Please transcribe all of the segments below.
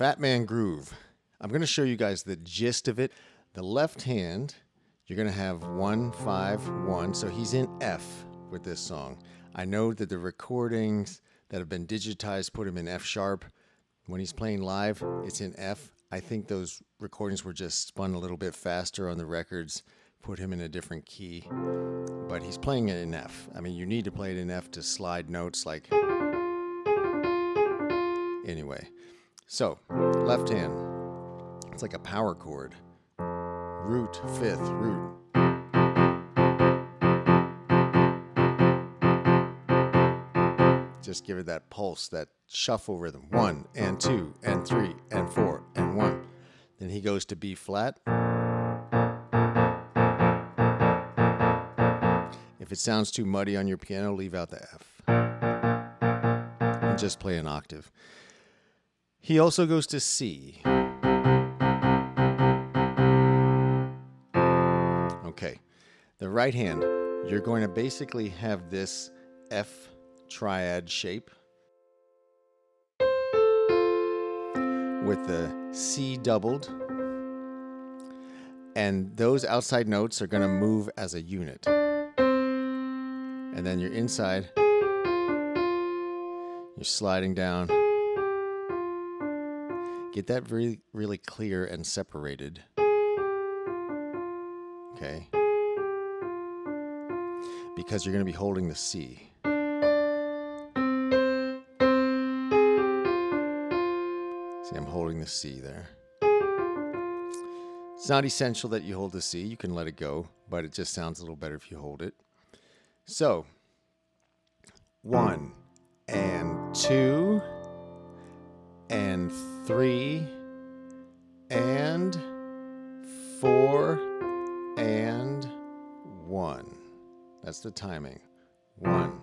Fat Man Groove. I'm going to show you guys the gist of it. The left hand, you're going to have 1, 5, 1. So he's in F with this song. I know that the recordings that have been digitized put him in F sharp. When he's playing live, it's in F. I think those recordings were just spun a little bit faster on the records, put him in a different key. But he's playing it in F. I mean, you need to play it in F to slide notes like... Anyway, so left hand, it's like a power chord. Root, fifth, root. Just give it that pulse, that shuffle rhythm. 1 and 2 and 3 and 4 and 1. Then he goes to B flat. If it sounds too muddy on your piano, leave out the F. And just play an octave. He also goes to C. Okay. The right hand, you're going to basically have this F triad shape with the C doubled, and those outside notes are going to move as a unit. And then your inside, you're sliding down. Get that really clear and separated. Okay? Because you're going to be holding the C. See, I'm holding the C there. It's not essential that you hold the C. You can let it go, but it just sounds a little better if you hold it. So, 1 and 2 and 3 and 4 and 1. That's the timing. 1.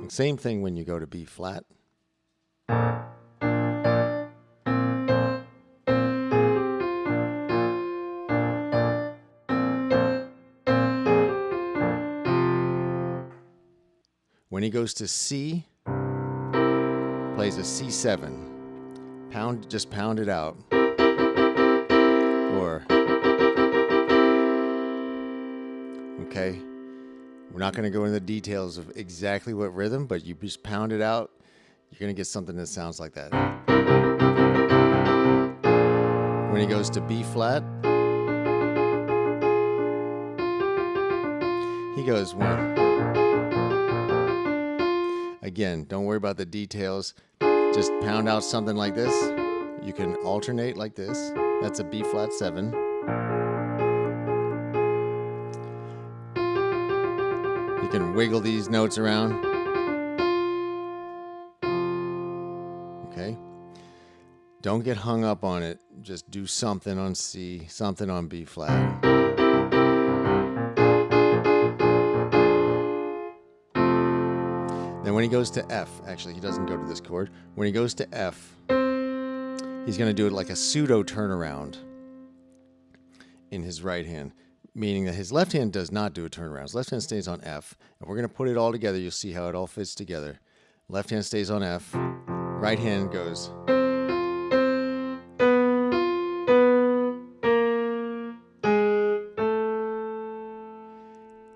Same thing when you go to B flat. When he goes to C, plays a C7. Just pound it out. Or, okay. We're not going to go into the details of exactly what rhythm, but you just pound it out, you're going to get something that sounds like that. When he goes to B flat, he goes 1. Again, don't worry about the details. Just pound out something like this. You can alternate like this. That's a B flat 7. You can wiggle these notes around. Okay? Don't get hung up on it. Just do something on C, something on B flat. Then when he goes to F, actually he doesn't go to this chord. When he goes to F, he's going to do it like a pseudo turnaround in his right hand. Meaning that his left hand does not do a turnaround. His left hand stays on F. And we're going to put it all together. You'll see how it all fits together. Left hand stays on F. Right hand goes.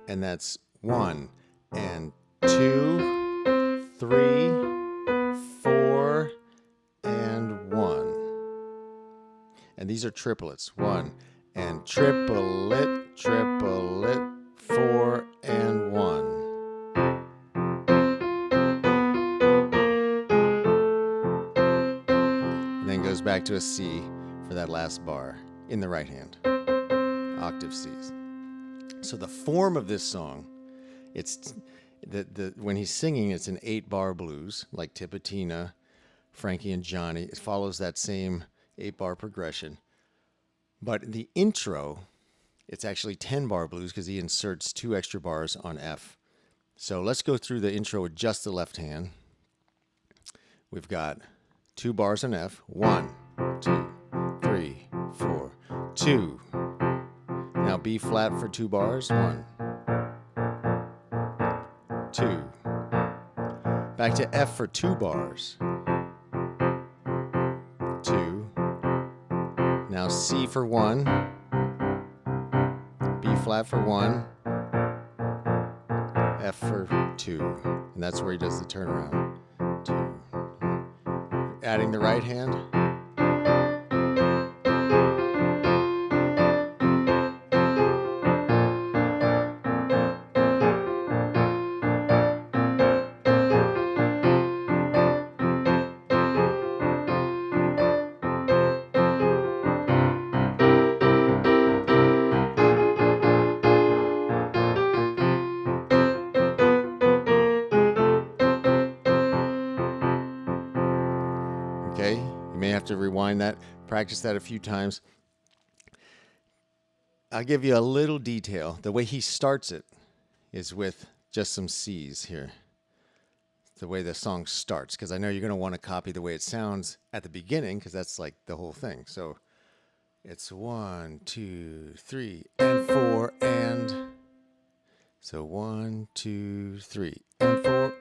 And that's 1 and 2, 3, 4, and 1. And these are triplets. 1 and triplet, triplet, 4 and 1. And then goes back to a C for that last bar in the right hand. Octave Cs. So the form of this song, it's when he's singing, it's an 8-bar blues like Tipatina, Frankie and Johnny. It follows that same 8-bar progression. But in the intro, it's actually 10-bar blues because he inserts 2 extra bars on F. So let's go through the intro with just the left hand. we've got 2 bars on F. 1, 2, 3, 4, 2. Now B flat for 2 bars. 1, 2. Back to F for 2 bars. 2. Now C for 1. B flat for 1. F for 2. And that's where he does the turnaround. 2. Adding the right hand. Okay, you may have to rewind that, practice that a few times. I'll give you a little detail. The way he starts it is with just some C's here. The way the song starts, because I know you're going to want to copy the way it sounds at the beginning, because that's like the whole thing. So it's 1, 2, 3, and 4, and so 1, 2, 3, and 4.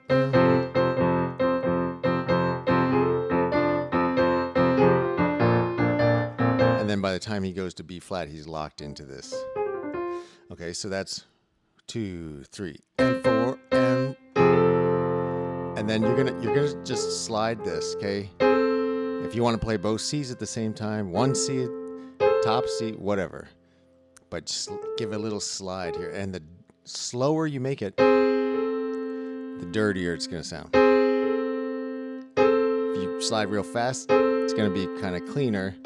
And then by the time he goes to B flat, he's locked into this. Okay, so that's 2, 3, and 4, and then you're gonna just slide this, okay? If you want to play both C's at the same time, one C, top C, whatever, but just give a little slide here. And the slower you make it, the dirtier it's gonna sound. If you slide real fast, it's gonna be kind of cleaner.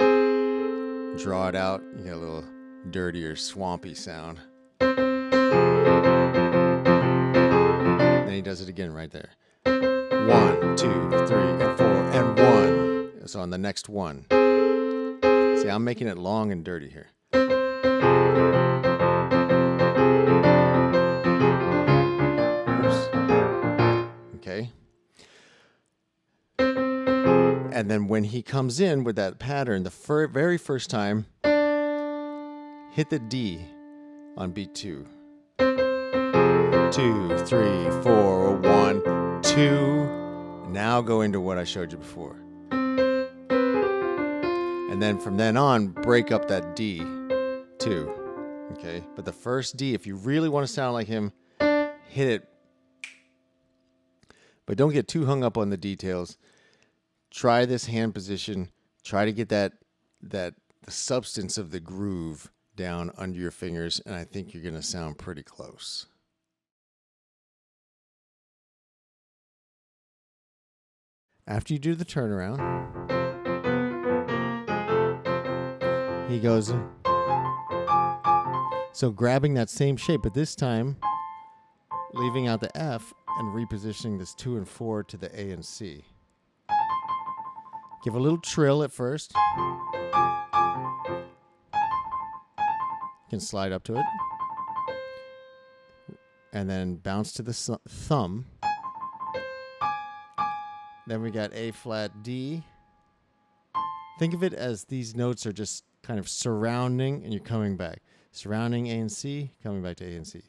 Draw it out, you get a little dirtier, swampy sound. Then he does it again right there. 1, 2, 3, and 4, and 1. So on the next one. See, I'm making it long and dirty here. Oops. Okay. And then when he comes in with that pattern, the very first time, hit the D on beat 2. 2, 3, 4, 1, 2. Now go into what I showed you before. And then from then on, break up that D, 2. Okay? But the first D, if you really want to sound like him, hit it. But don't get too hung up on the details. Try this hand position. Try to get the substance of the groove down under your fingers, and I think you're going to sound pretty close. After you do the turnaround, he goes, so grabbing that same shape, but this time leaving out the F and repositioning this 2 and 4 to the A and C. Give a little trill at first. You can slide up to it. And then bounce to the thumb. Then we got A flat D. Think of it as these notes are just kind of surrounding and you're coming back. Surrounding A and C, coming back to A and C.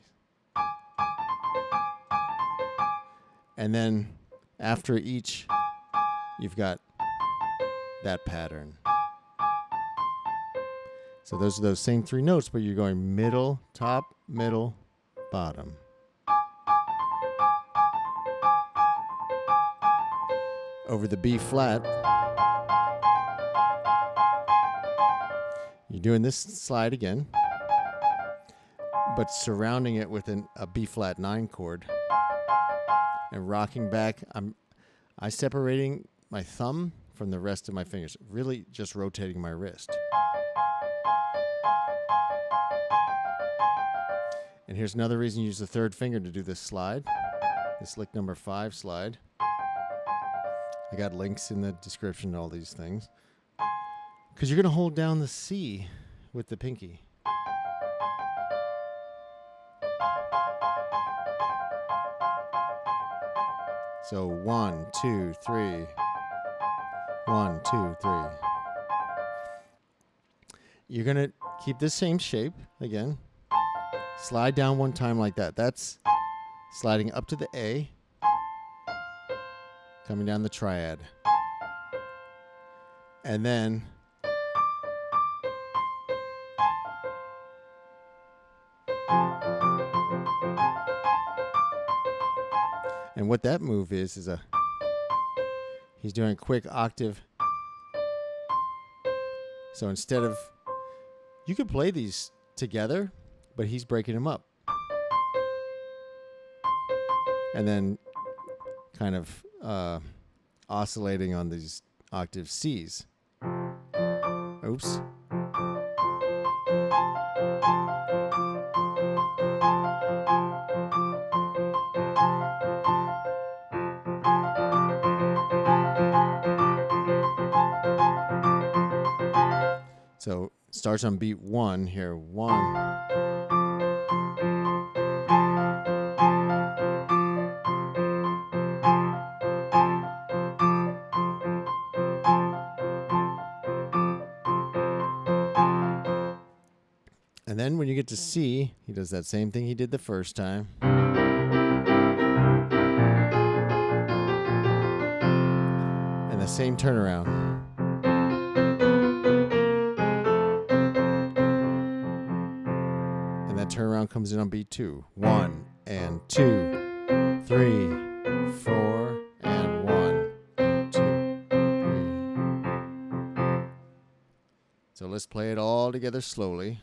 And then after each, you've got that pattern. So those are those same 3 notes, but you're going middle, top, middle, bottom. Over the B flat, you're doing this slide again, but surrounding it with a B flat 9 chord and rocking back. I separating my thumb from the rest of my fingers, really just rotating my wrist. And here's another reason you use the 3rd finger to do this slide, this lick number 5 slide. I got links in the description to all these things. Because you're going to hold down the C with the pinky. So 1, 2, 3. 1, 2, 3. You're going to keep the same shape again. Slide down one time like that. That's sliding up to the A, coming down the triad. And then what that move is he's doing a quick octave. So instead of, you could play these together, but he's breaking them up. And then kind of oscillating on these octave Cs. Oops. So starts on beat 1 here. 1. And then when you get to C, he does that same thing he did the first time. And the same turnaround. And that turnaround comes in on beat 2. 1 and 2, 3, 4, and 1 and 2, 3. So let's play it all together slowly.